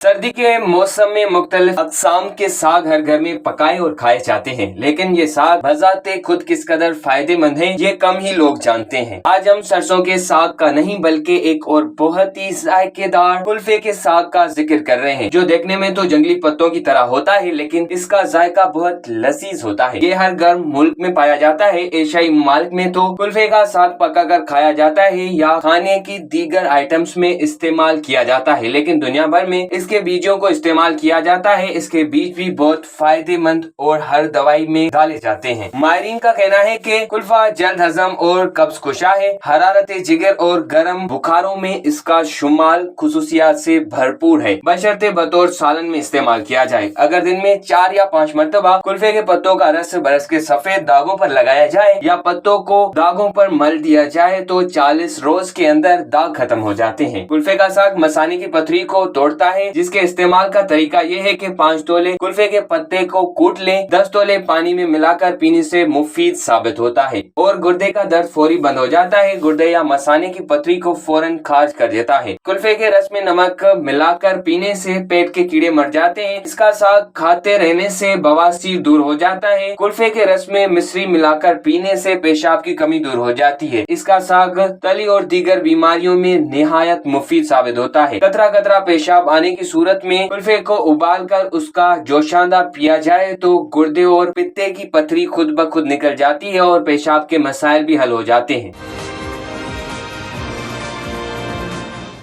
सर्दी के मौसम में मुख्तलिफ अक़साम के साग हर घर में पकाए और खाए जाते हैं, लेकिन ये साग बज़ाते खुद किस कदर फायदेमंद है ये कम ही लोग जानते हैं। आज हम सरसों के साग का नहीं बल्कि एक और बहुत ही जायकेदार कुल्फे के साग का जिक्र कर रहे हैं, जो देखने में तो जंगली पत्तों की तरह होता है, लेकिन इसका जायका बहुत लजीज होता है। ये हर गर्म मुल्क में पाया जाता है। एशियाई ममालिक में तो कुल्फे का साग पकाकर खाया जाता है या खाने की दीगर आइटम्स में इस्तेमाल किया जाता है, लेकिन दुनिया भर में इसके बीजों को इस्तेमाल किया जाता है। इसके बीज भी बहुत फायदेमंद और हर दवाई में डाले जाते हैं। माहिरीन का कहना है कि कुल्फा जल्द हजम और कब्ज कुशा है। हरारत जिगर और गर्म बुखारों में इसका शुमाल खुसूसियात से भरपूर है, बशर्ते बतौर सालन में इस्तेमाल किया जाए। अगर दिन में 4 या 5 मरतबा कुल्फे के पत्तों का रस बरस के सफेद दागों पर लगाया जाए या पत्तों को दागों पर मल दिया जाए तो 40 रोज के अंदर दाग खत्म हो जाते हैं। कुल्फे का साग मसाने की पथरी को तोड़ता है, जिसके इस्तेमाल का तरीका ये है कि 5 तोले कुल्फे के पत्ते को कूट लें। 10 तोले पानी में मिलाकर पीने से मुफीद साबित होता है और गुर्दे का दर्द फौरी बंद हो जाता है। गुर्दे या मसाने की पथरी को फौरन खारिज कर देता है। कुल्फे के रस में नमक मिलाकर पीने से पेट के कीड़े मर जाते हैं। इसका साग खाते रहने से बवासीर दूर हो जाता है। कुल्फे के रस में मिश्री मिलाकर पीने से पेशाब की कमी दूर हो जाती है। इसका साग तली और दीगर बीमारियों में निहायत मुफीद साबित होता है। कतरा कतरा पेशाब आने की सूरत में कुल्फे को उबाल कर उसका जोशांदा पिया जाए तो गुर्दे और पित्ते की पथरी खुद ब खुद निकल जाती है और पेशाब के मसाइल भी हल हो जाते हैं।